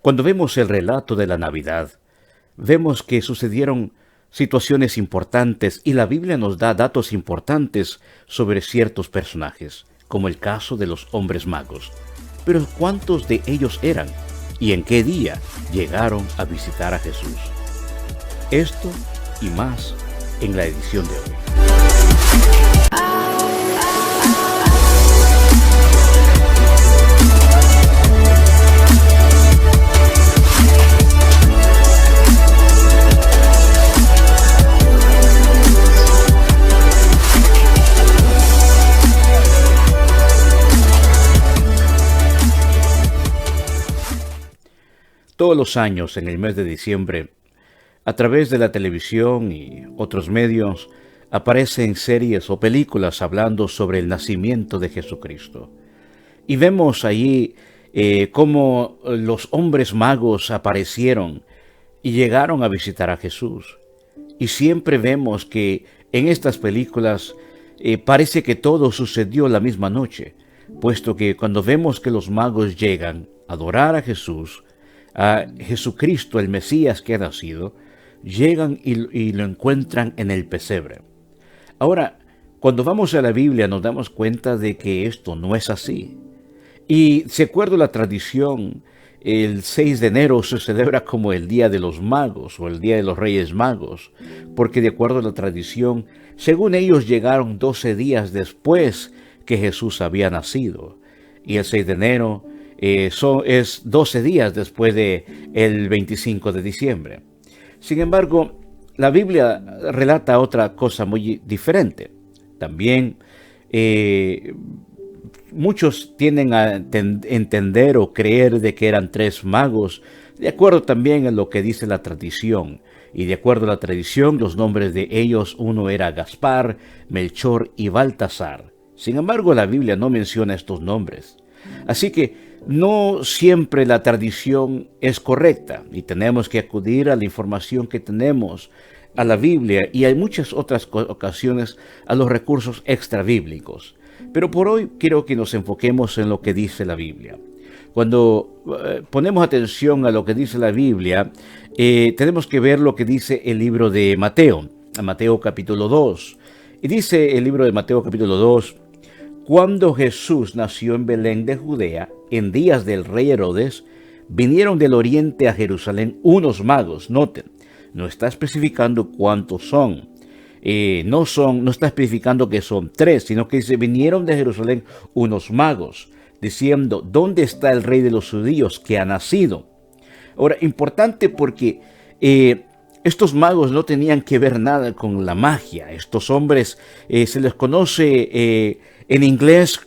Cuando vemos el relato de la Navidad, vemos que sucedieron situaciones importantes y la Biblia nos da datos importantes sobre ciertos personajes, como el caso de los hombres magos. Pero ¿cuántos de ellos eran? ¿Y en qué día llegaron a visitar a Jesús? Esto y más en la edición de hoy. Todos los años, en el mes de diciembre, a través de la televisión y otros medios, aparecen series o películas hablando sobre el nacimiento de Jesucristo. Y vemos allí cómo los hombres magos aparecieron y llegaron a visitar a Jesús. Y siempre vemos que en estas películas parece que todo sucedió la misma noche, puesto que cuando vemos que los magos llegan a adorar a Jesucristo, el Mesías que ha nacido, llegan y lo encuentran en el pesebre. Ahora, cuando vamos a la Biblia nos damos cuenta de que esto no es así. Y de acuerdo a la tradición, el 6 de enero se celebra como el Día de los Magos o el Día de los Reyes Magos, porque de acuerdo a la tradición, según ellos llegaron 12 días después que Jesús había nacido. Y el 6 de enero es 12 días después del 25 de diciembre. Sin embargo, la Biblia relata otra cosa muy diferente. También muchos tienden a entender o creer de que eran 3 magos, de acuerdo también a lo que dice la tradición. Y de acuerdo a la tradición, los nombres de ellos, uno era Gaspar, Melchor y Baltasar. Sin embargo, la Biblia no menciona estos nombres. Así que no siempre la tradición es correcta y tenemos que acudir a la información que tenemos, a la Biblia y en muchas otras ocasiones a los recursos extrabíblicos. Pero por hoy quiero que nos enfoquemos en lo que dice la Biblia. Cuando ponemos atención a lo que dice la Biblia, tenemos que ver lo que dice el libro de Mateo, Mateo capítulo 2. Y dice el libro de Mateo capítulo 2, cuando Jesús nació en Belén de Judea, en días del rey Herodes, vinieron del oriente a Jerusalén unos magos. Noten, no está especificando cuántos son. No está especificando que son 3, sino que dice, vinieron de Jerusalén unos magos, diciendo, ¿dónde está el rey de los judíos que ha nacido? Ahora, importante porque estos magos no tenían que ver nada con la magia. Estos hombres se les conoce en inglés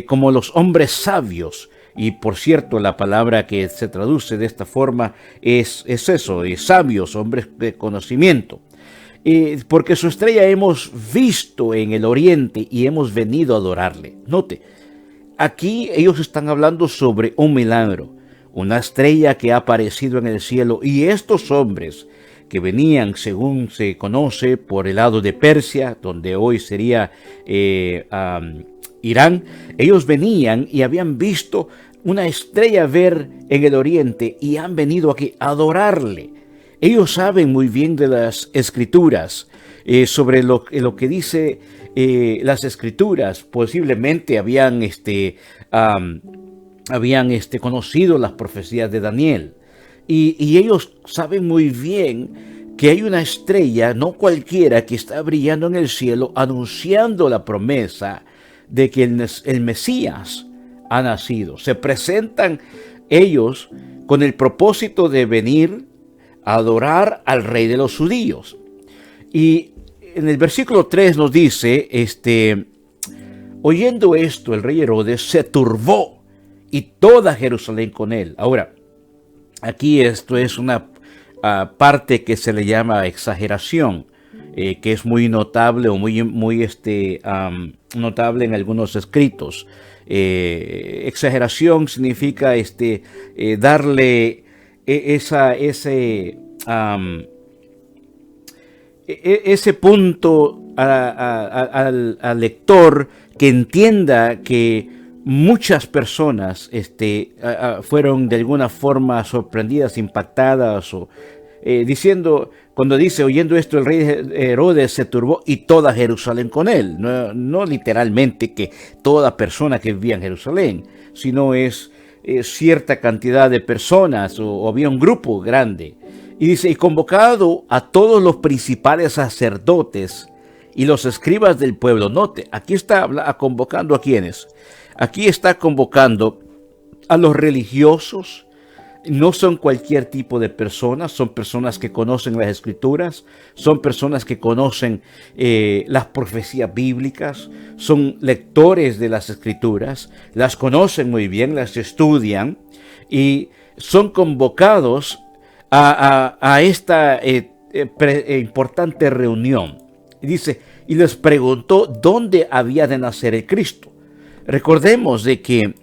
como los hombres sabios. Y por cierto, la palabra que se traduce de esta forma es eso, sabios, hombres de conocimiento. Porque su estrella hemos visto en el oriente y hemos venido a adorarle. Note, aquí ellos están hablando sobre un milagro, una estrella que ha aparecido en el cielo, y estos hombres que venían, según se conoce, por el lado de Persia, donde hoy sería Irán, ellos venían y habían visto una estrella ver en el oriente y han venido aquí a adorarle. Ellos saben muy bien de las escrituras, sobre lo que dice las escrituras. Posiblemente habían conocido las profecías de Daniel. Y ellos saben muy bien que hay una estrella, no cualquiera, que está brillando en el cielo, anunciando la promesa de que el Mesías ha nacido. Se presentan ellos con el propósito de venir a adorar al rey de los judíos. Y en el versículo 3 nos dice, oyendo esto, el rey Herodes se turbó y toda Jerusalén con él. Ahora, aquí esto es una parte que se le llama exageración, que es muy notable o muy notable en algunos escritos. Exageración significa darle ese punto al lector que entienda que muchas personas fueron de alguna forma sorprendidas, impactadas, o diciendo, cuando dice, oyendo esto, el rey Herodes se turbó y toda Jerusalén con él. No, no literalmente que toda persona que vivía en Jerusalén, sino es cierta cantidad de personas, o había un grupo grande. Y dice, y convocado a todos los principales sacerdotes y los escribas del pueblo. Note, aquí está convocando a quienes. Aquí está convocando a los religiosos. No son cualquier tipo de personas, son personas que conocen las escrituras, son personas que conocen las profecías bíblicas, son lectores de las escrituras, las conocen muy bien, las estudian y son convocados a esta importante reunión. Y dice, y les preguntó dónde había de nacer el Cristo. Recordemos de que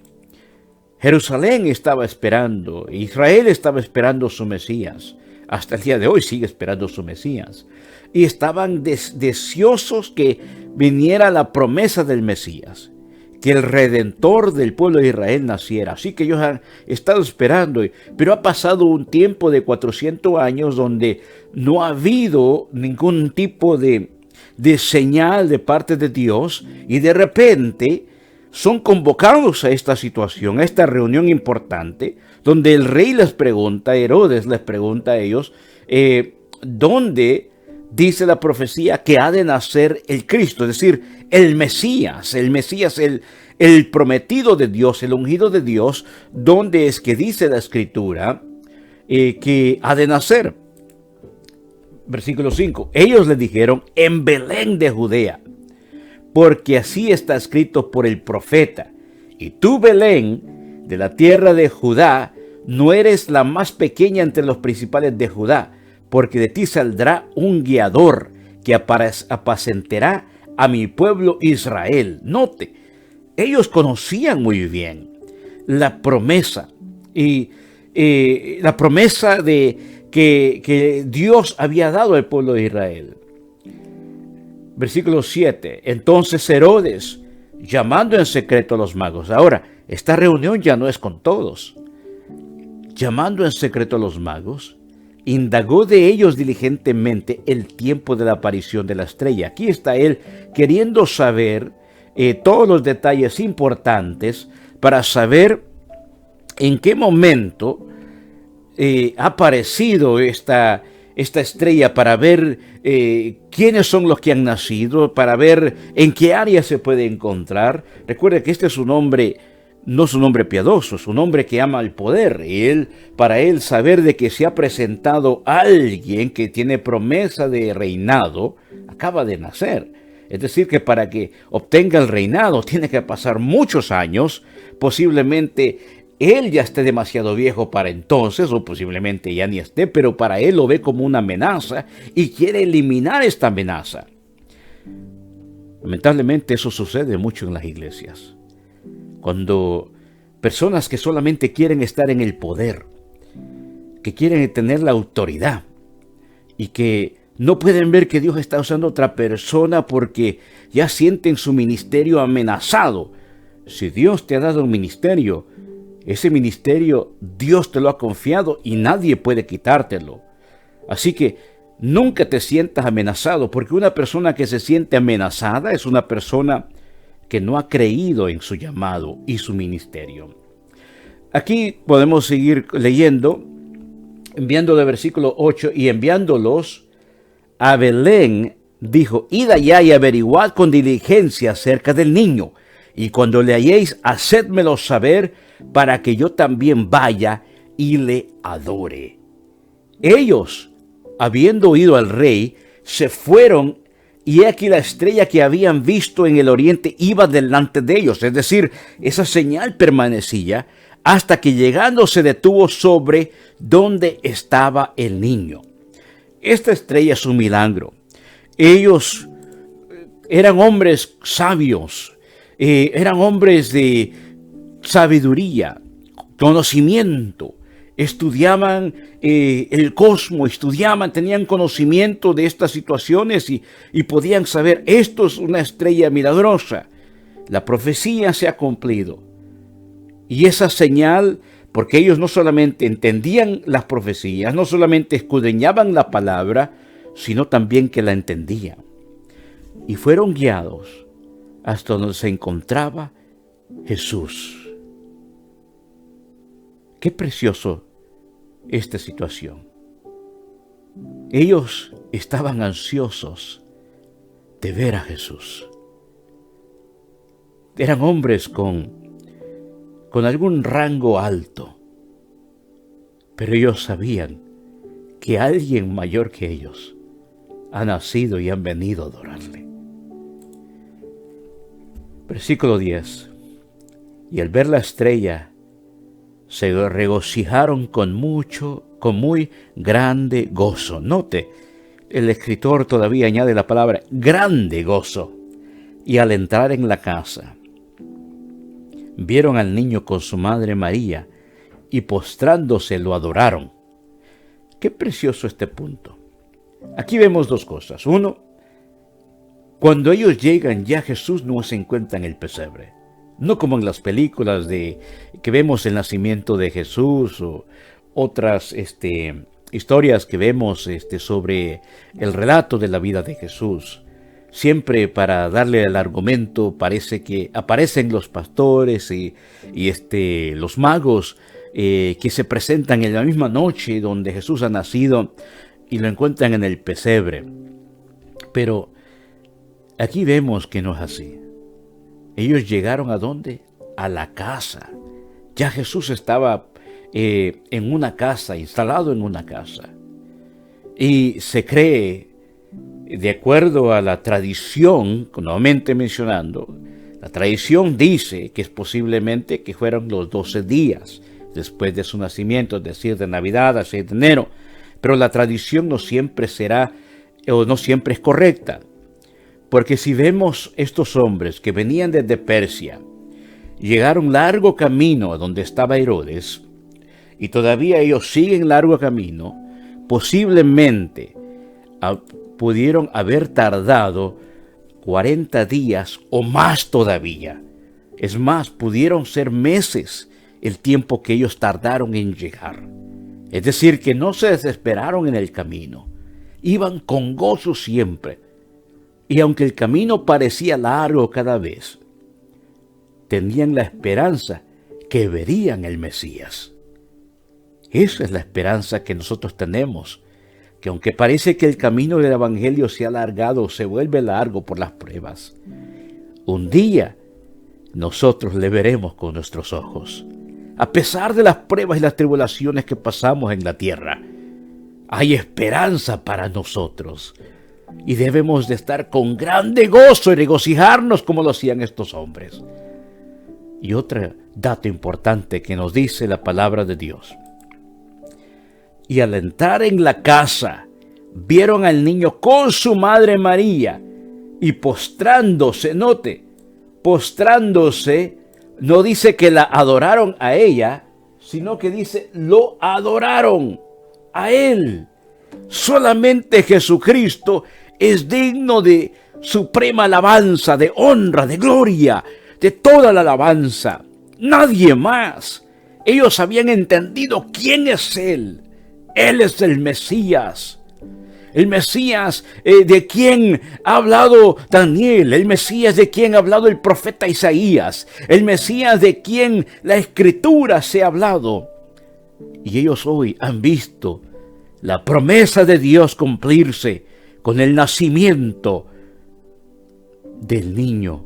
Jerusalén estaba esperando, Israel estaba esperando su Mesías. Hasta el día de hoy sigue esperando su Mesías. Y estaban deseosos que viniera la promesa del Mesías, que el Redentor del pueblo de Israel naciera. Así que ellos han estado esperando, pero ha pasado un tiempo de 400 años donde no ha habido ningún tipo de señal de parte de Dios, y de repente son convocados a esta situación, a esta reunión importante, donde el rey les pregunta, Herodes les pregunta a ellos, ¿dónde dice la profecía que ha de nacer el Cristo? Es decir, el Mesías, el prometido de Dios, el ungido de Dios. ¿Dónde es que dice la Escritura que ha de nacer? Versículo 5. Ellos le dijeron, en Belén de Judea, porque así está escrito por el profeta. Y tú, Belén, de la tierra de Judá, no eres la más pequeña entre los principales de Judá, porque de ti saldrá un guiador que apacentará a mi pueblo Israel. Note, ellos conocían muy bien la promesa, y la promesa de que Dios había dado al pueblo de Israel. Versículo 7. Entonces Herodes, llamando en secreto a los magos. Ahora, esta reunión ya no es con todos. Llamando en secreto a los magos, indagó de ellos diligentemente el tiempo de la aparición de la estrella. Aquí está él queriendo saber todos los detalles importantes para saber en qué momento ha aparecido esta estrella, para ver quiénes son los que han nacido, para ver en qué área se puede encontrar. Recuerde que este es un hombre, no es un hombre piadoso, es un hombre que ama el poder. Y para él saber de que se ha presentado alguien que tiene promesa de reinado, acaba de nacer. Es decir, que para que obtenga el reinado tiene que pasar muchos años, posiblemente él ya esté demasiado viejo para entonces, o posiblemente ya ni esté, pero para él lo ve como una amenaza y quiere eliminar esta amenaza. Lamentablemente eso sucede mucho en las iglesias. Cuando personas que solamente quieren estar en el poder, que quieren tener la autoridad y que no pueden ver que Dios está usando a otra persona porque ya sienten su ministerio amenazado. Si Dios te ha dado un ministerio, ese ministerio Dios te lo ha confiado y nadie puede quitártelo. Así que nunca te sientas amenazado, porque una persona que se siente amenazada es una persona que no ha creído en su llamado y su ministerio. Aquí podemos seguir leyendo, enviando de versículo 8, y enviándolos a Belén, dijo, id allá y averiguad con diligencia acerca del niño, y cuando le halléis, hacedmelo saber, para que yo también vaya y le adore. Ellos, habiendo oído al rey, se fueron, y he aquí la estrella que habían visto en el oriente iba delante de ellos. Es decir, esa señal permanecía hasta que llegando se detuvo sobre donde estaba el niño. Esta estrella es un milagro. Ellos eran hombres sabios, eran hombres de sabiduría, conocimiento, estudiaban el cosmos, tenían conocimiento de estas situaciones y podían saber, esto es una estrella milagrosa. La profecía se ha cumplido. Y esa señal, porque ellos no solamente entendían las profecías, no solamente escudriñaban la palabra, sino también que la entendían. Y fueron guiados hasta donde se encontraba Jesús. Qué precioso esta situación. Ellos estaban ansiosos de ver a Jesús. Eran hombres con algún rango alto, pero ellos sabían que alguien mayor que ellos ha nacido y han venido a adorarle. Versículo 10. Y al ver la estrella, se regocijaron con muy grande gozo. Note, el escritor todavía añade la palabra grande gozo. Y al entrar en la casa, vieron al niño con su madre María y postrándose lo adoraron. Qué precioso este punto. Aquí vemos dos cosas. Uno, cuando ellos llegan ya Jesús no se encuentra en el pesebre. No como en las películas que vemos el nacimiento de Jesús o otras historias que vemos sobre el relato de la vida de Jesús. Siempre para darle el argumento parece que aparecen los pastores y los magos que se presentan en la misma noche donde Jesús ha nacido y lo encuentran en el pesebre. Pero aquí vemos que no es así. Ellos llegaron ¿a dónde? A la casa. Ya Jesús estaba en una casa, instalado en una casa. Y se cree, de acuerdo a la tradición, nuevamente mencionando, la tradición dice que es posiblemente que fueron los 12 días después de su nacimiento, es decir, de Navidad a 6 de enero. Pero la tradición no siempre será, o no siempre es correcta. Porque si vemos estos hombres que venían desde Persia, llegaron largo camino a donde estaba Herodes, y todavía ellos siguen largo camino, posiblemente pudieron haber tardado 40 días o más todavía. Es más, pudieron ser meses el tiempo que ellos tardaron en llegar. Es decir, que no se desesperaron en el camino. Iban con gozo siempre. Y aunque el camino parecía largo cada vez, tenían la esperanza que verían el Mesías. Esa es la esperanza que nosotros tenemos, que aunque parece que el camino del Evangelio se ha alargado, se vuelve largo por las pruebas, un día nosotros le veremos con nuestros ojos. A pesar de las pruebas y las tribulaciones que pasamos en la tierra, hay esperanza para nosotros. Y debemos de estar con grande gozo y regocijarnos como lo hacían estos hombres. Y otro dato importante que nos dice la palabra de Dios. Y al entrar en la casa, vieron al niño con su madre María y postrándose, note, postrándose, no dice que la adoraron a ella, sino que dice lo adoraron a él. Solamente Jesucristo es digno de suprema alabanza, de honra, de gloria, de toda la alabanza. Nadie más. Ellos habían entendido quién es Él. Él es el Mesías. El Mesías de quien ha hablado Daniel. El Mesías de quien ha hablado el profeta Isaías. El Mesías de quien la Escritura se ha hablado. Y ellos hoy han visto la promesa de Dios cumplirse con el nacimiento del niño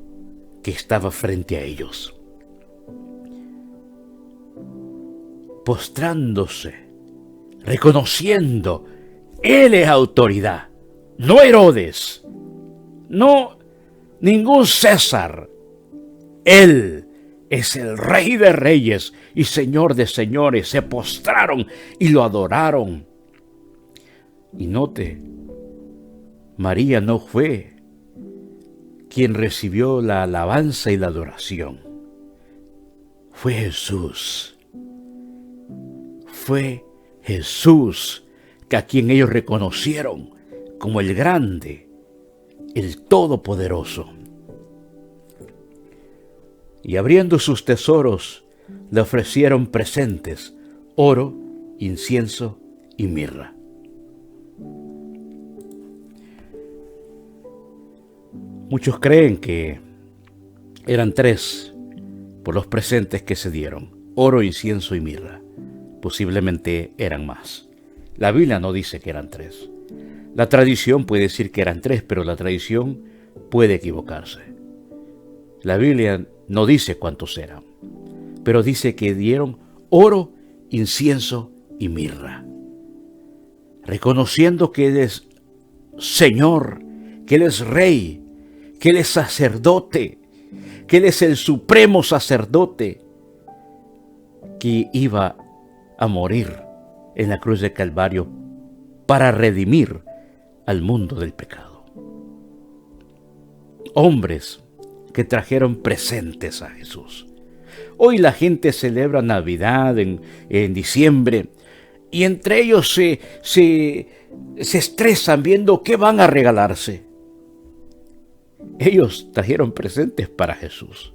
que estaba frente a ellos. Postrándose, reconociendo, Él es autoridad, no Herodes, no ningún César. Él es el Rey de Reyes y Señor de Señores. Se postraron y lo adoraron. Y note, María no fue quien recibió la alabanza y la adoración. Fue Jesús. Fue Jesús a quien ellos reconocieron como el grande, el todopoderoso. Y abriendo sus tesoros, le ofrecieron presentes, oro, incienso y mirra. Muchos creen que eran 3 por los presentes que se dieron: oro, incienso y mirra. Posiblemente eran más. La Biblia no dice que eran 3. La tradición puede decir que eran 3, pero la tradición puede equivocarse. La Biblia no dice cuántos eran, pero dice que dieron oro, incienso y mirra, reconociendo que Él es Señor, que Él es Rey, que Él es sacerdote, que Él es el supremo sacerdote que iba a morir en la cruz de Calvario para redimir al mundo del pecado. Hombres que trajeron presentes a Jesús. Hoy la gente celebra Navidad en diciembre y entre ellos se estresan viendo qué van a regalarse. Ellos trajeron presentes para Jesús,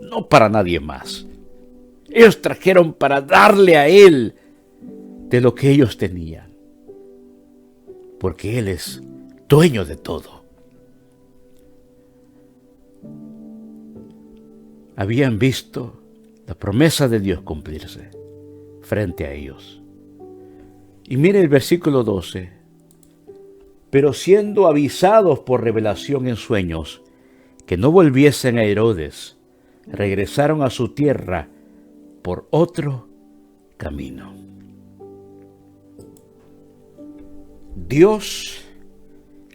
no para nadie más. Ellos trajeron para darle a Él de lo que ellos tenían, porque Él es dueño de todo. Habían visto la promesa de Dios cumplirse frente a ellos. Y mire el versículo 12. Pero siendo avisados por revelación en sueños que no volviesen a Herodes, regresaron a su tierra por otro camino. Dios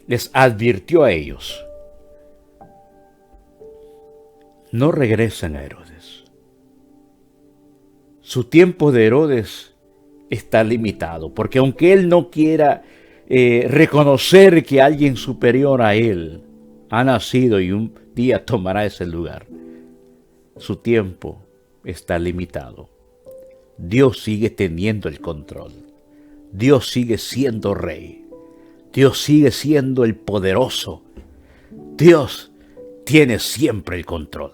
les advirtió a ellos: no regresen a Herodes. Su tiempo de Herodes está limitado, porque aunque él no quiera reconocer que alguien superior a él ha nacido y un día tomará ese lugar, su tiempo está limitado. Dios sigue teniendo el control. Dios sigue siendo Rey. Dios sigue siendo el poderoso. Dios tiene siempre el control.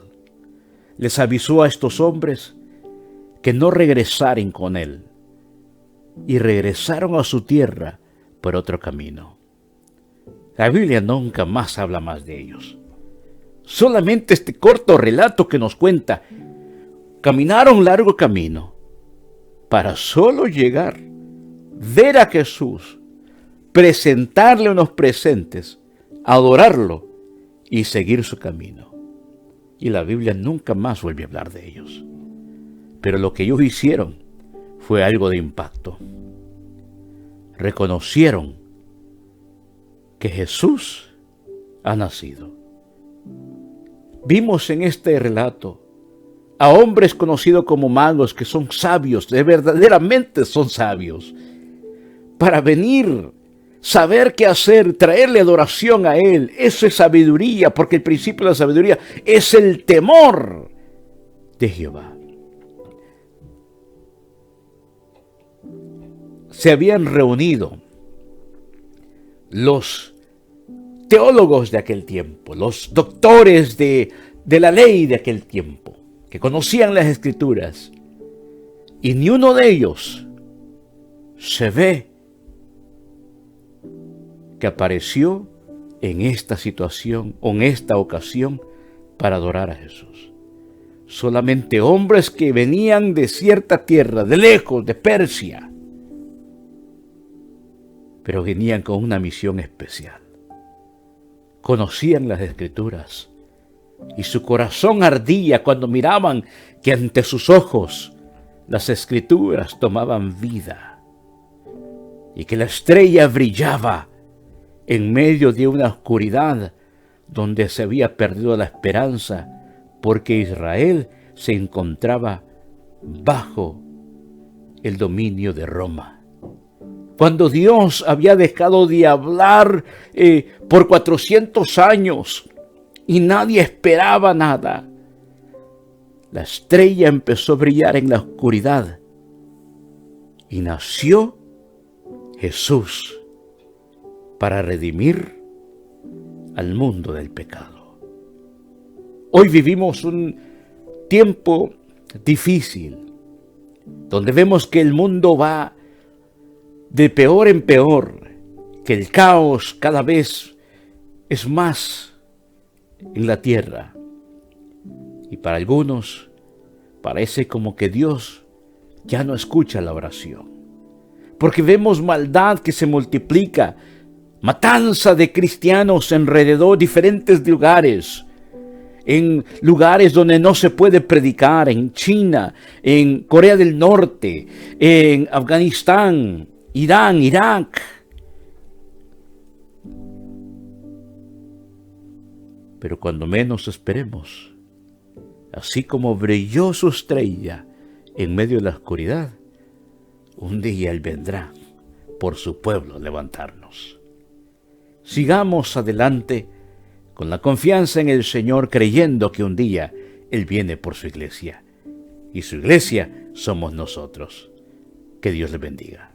Les avisó a estos hombres que no regresaren con él, y regresaron a su tierra por otro camino. La Biblia nunca más habla más de ellos. Solamente este corto relato que nos cuenta: caminaron largo camino para solo llegar, ver a Jesús, presentarle unos presentes, adorarlo y seguir su camino. Y la Biblia nunca más vuelve a hablar de ellos. Pero lo que ellos hicieron fue algo de impacto. Reconocieron que Jesús ha nacido. Vimos en este relato a hombres conocidos como magos, que son sabios, verdaderamente son sabios, para venir, saber qué hacer, traerle adoración a Él. Eso es sabiduría, porque el principio de la sabiduría es el temor de Jehová. Se habían reunido los teólogos de aquel tiempo, los doctores de la ley de aquel tiempo, que conocían las Escrituras, y ni uno de ellos se ve que apareció en esta situación o en esta ocasión para adorar a Jesús. Solamente hombres que venían de cierta tierra, de lejos, de Persia, pero venían con una misión especial. Conocían las Escrituras y su corazón ardía cuando miraban que ante sus ojos las Escrituras tomaban vida y que la estrella brillaba en medio de una oscuridad donde se había perdido la esperanza, porque Israel se encontraba bajo el dominio de Roma. Cuando Dios había dejado de hablar por 400 años y nadie esperaba nada, la estrella empezó a brillar en la oscuridad y nació Jesús para redimir al mundo del pecado. Hoy vivimos un tiempo difícil, donde vemos que el mundo va de peor en peor, que el caos cada vez es más en la tierra. Y para algunos parece como que Dios ya no escucha la oración, porque vemos maldad que se multiplica, matanza de cristianos alrededor de diferentes lugares, en lugares donde no se puede predicar, en China, en Corea del Norte, en Afganistán, Irán, Irak. Pero cuando menos esperemos, así como brilló su estrella en medio de la oscuridad, un día Él vendrá por su pueblo a levantarnos. Sigamos adelante con la confianza en el Señor, creyendo que un día Él viene por su iglesia. Y su iglesia somos nosotros. Que Dios le bendiga.